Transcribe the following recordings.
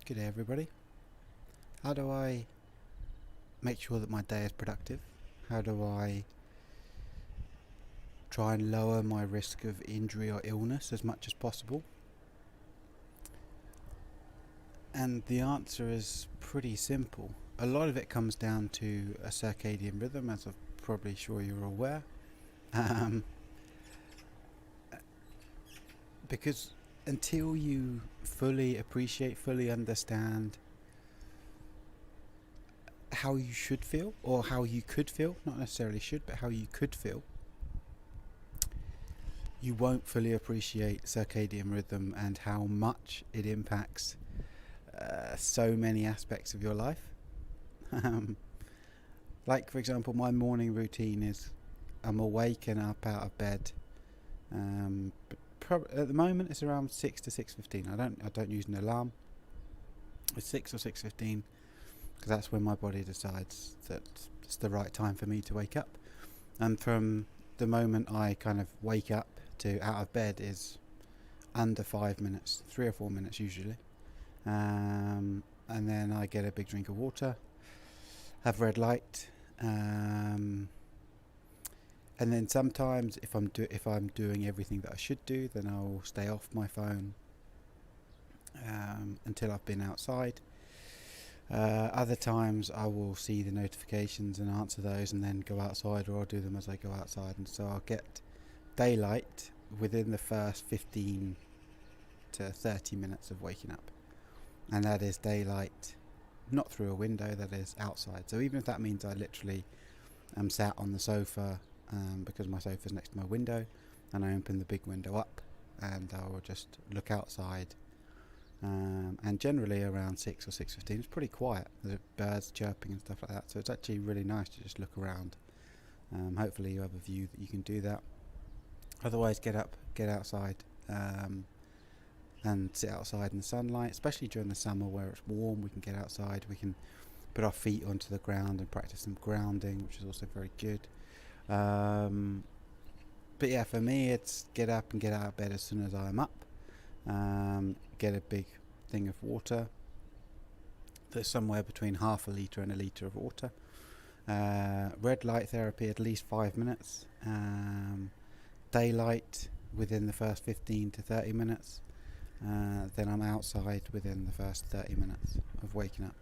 Good day, everybody. How do I make sure that my day is productive? How do I try and lower my risk of injury or illness as much as possible? And the answer is pretty simple. A lot of it comes down to a circadian rhythm, as I'm probably sure you're aware. Because until you fully appreciate, fully understand how you should feel, or how you could feel, not necessarily should, but how you could feel, you won't fully appreciate circadian rhythm and how much it impacts so many aspects of your life. Like, for example, my morning routine is I'm awake and up out of bed. But at the moment, it's around 6 to 6:15. I don't use an alarm. It's 6 or 6:15 because that's when my body decides that it's the right time for me to wake up. And from the moment I kind of wake up to out of bed is under 5 minutes, 3 or 4 minutes usually. And then I get a big drink of water, have red light, and then sometimes if I'm doing everything that I should do, then I'll stay off my phone until I've been outside. Other times I will see the notifications and answer those and then go outside, or I'll do them as I go outside, and so I'll get daylight within the first 15 to 30 minutes of waking up. And that is daylight not through a window, that is outside. So even if that means I literally am sat on the sofa, because my sofa's next to my window, and I open the big window up and I will just look outside, and generally around 6 or 6:15 it's pretty quiet. There's birds chirping and stuff like that, so it's actually really nice to just look around. Hopefully you have a view that you can do that. Otherwise, get up, get outside, and sit outside in the sunlight, especially during the summer where it's warm. We can get outside, we can put our feet onto the ground and practice some grounding, which is also very good. But yeah, for me it's get up and get out of bed as soon as I'm up. Get a big thing of water. There's somewhere between half a litre and a litre of water. Red light therapy at least 5 minutes. Daylight within the first 15 to 30 minutes. Then I'm outside within the first 30 minutes of waking up.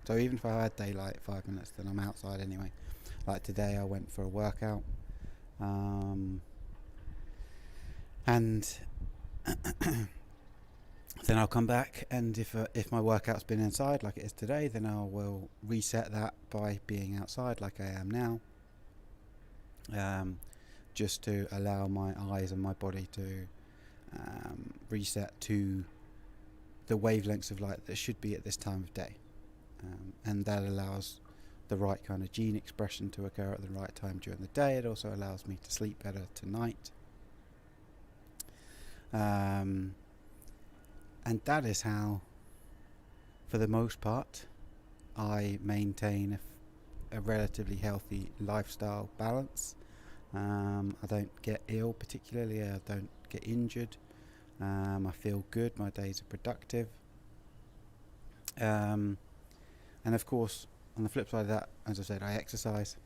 So even if I had daylight 5 minutes, then I'm outside anyway. Like today I went for a workout, and then I'll come back, and if my workout's been inside like it is today, then I will reset that by being outside like I am now, just to allow my eyes and my body to reset to the wavelengths of light that should be at this time of day, and that allows the right kind of gene expression to occur at the right time during the day. It also allows me to sleep better tonight, and that is how, for the most part, I maintain a relatively healthy lifestyle balance. I don't get ill particularly, I don't get injured, I feel good, my days are productive, and of course on the flip side of that, as I said, I exercise,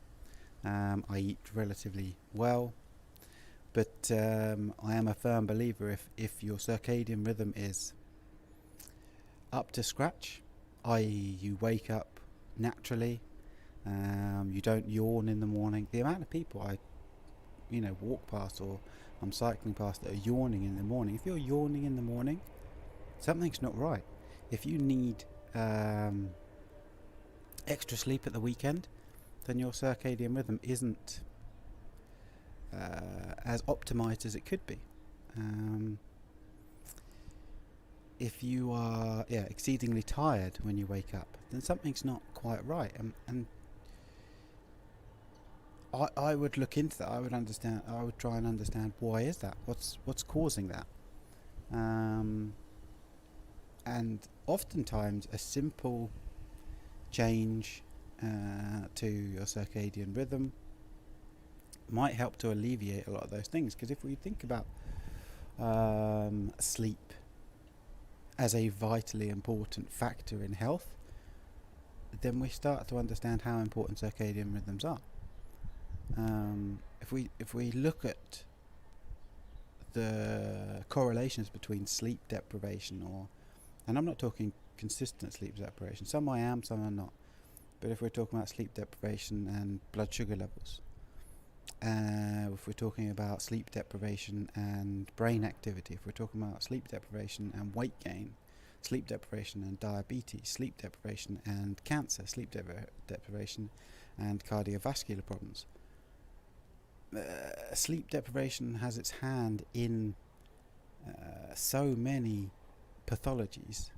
I eat relatively well, but I am a firm believer if your circadian rhythm is up to scratch, i.e. you wake up naturally, you don't yawn in the morning. The amount of people I walk past or I'm cycling past that are yawning in the morning. If you're yawning in the morning, something's not right. If you need extra sleep at the weekend, then your circadian rhythm isn't as optimized as it could be. If you are exceedingly tired when you wake up, then something's not quite right, and I would look into that. I would try and understand why is that. What's causing that? And oftentimes a simple change to your circadian rhythm might help to alleviate a lot of those things. Because if we think about sleep as a vitally important factor in health, then we start to understand how important circadian rhythms are. If we look at the correlations between sleep deprivation, and I'm not talking consistent sleep deprivation, some I am, some I'm not, but if we're talking about sleep deprivation and blood sugar levels, if we're talking about sleep deprivation and brain activity, if we're talking about sleep deprivation and weight gain, sleep deprivation and diabetes, sleep deprivation and cancer, sleep deprivation and cardiovascular problems, sleep deprivation has its hand in so many pathologies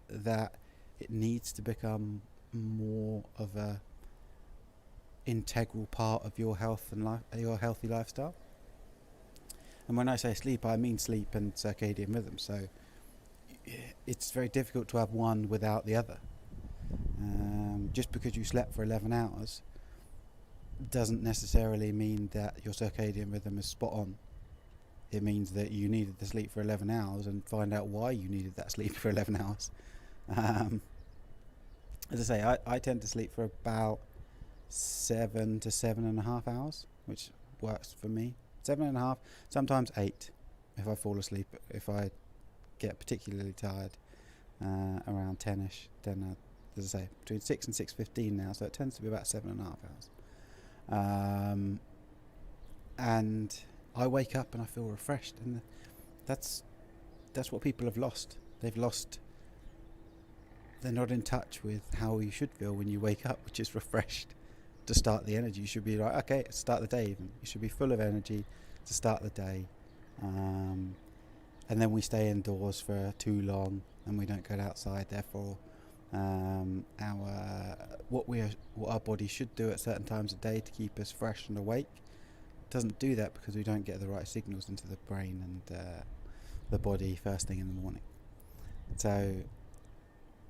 that it needs to become more of a integral part of your health and your healthy lifestyle. And when I say sleep, I mean sleep and circadian rhythm. So it's very difficult to have one without the other. Just because you slept for 11 hours doesn't necessarily mean that your circadian rhythm is spot on. It means that you needed to sleep for 11 hours and find out why you needed that sleep for 11 hours. As I say, I tend to sleep for about 7 to 7.5 hours, which works for me. 7.5, sometimes 8 if I fall asleep. If I get particularly tired around 10ish, then as I say, between 6 and 6:15 now, so it tends to be about 7.5 hours. And I wake up and I feel refreshed, and that's what people have lost. They're not in touch with how you should feel when you wake up, which is refreshed to start the energy. You should be like, okay, start the day even. You should be full of energy to start the day. And then we stay indoors for too long and we don't get outside. Therefore, what our body should do at certain times of day to keep us fresh and awake doesn't do that because we don't get the right signals into the brain and the body first thing in the morning. So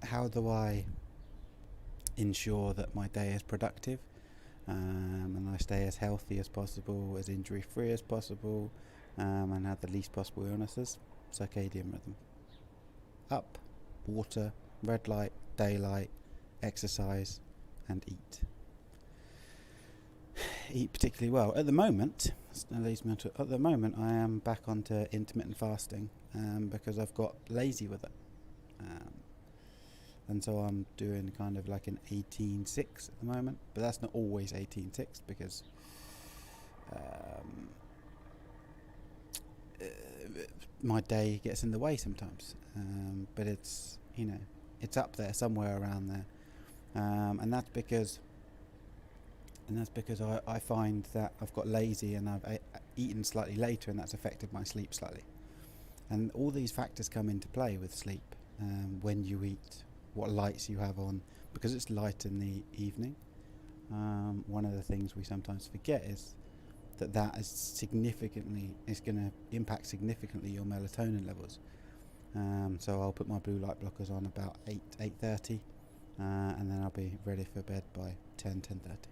how do I ensure that my day is productive and I stay as healthy as possible, as injury free as possible, and have the least possible illnesses? Circadian rhythm. Up, water, red light, daylight, exercise, and eat. Eat particularly well. At the moment, I am back onto intermittent fasting because I've got lazy with it. And so I'm doing kind of like an 18-6 at the moment, but that's not always 18-6 because my day gets in the way sometimes. But it's up there somewhere around there, and that's because I find that I've got lazy and I've eaten slightly later, and that's affected my sleep slightly. And all these factors come into play with sleep. When you eat, what lights you have on, because it's light in the evening. One of the things we sometimes forget is that is going to impact significantly your melatonin levels. So I'll put my blue light blockers on about 8:30, and then I'll be ready for bed by 10:30.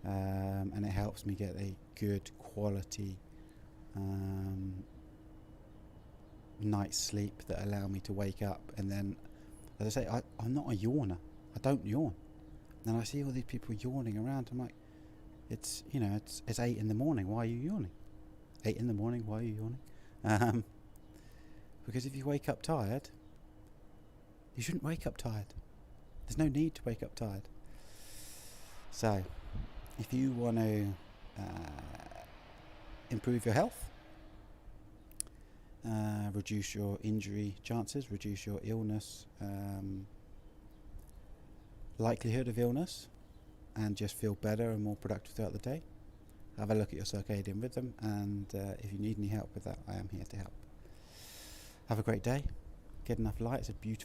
And it helps me get a good quality night's sleep that allow me to wake up. And then, as I say, I'm not a yawner. I don't yawn. And I see all these people yawning around. I'm like, it's 8 in the morning. Why are you yawning? 8 in the morning. Why are you yawning? Because if you wake up tired, you shouldn't wake up tired. There's no need to wake up tired. So, if you want to improve your health, reduce your injury chances, reduce your illness likelihood of illness, and just feel better and more productive throughout the day, have a look at your circadian rhythm, and if you need any help with that, I am here to help. Have a great day. Get enough light. It's a beautiful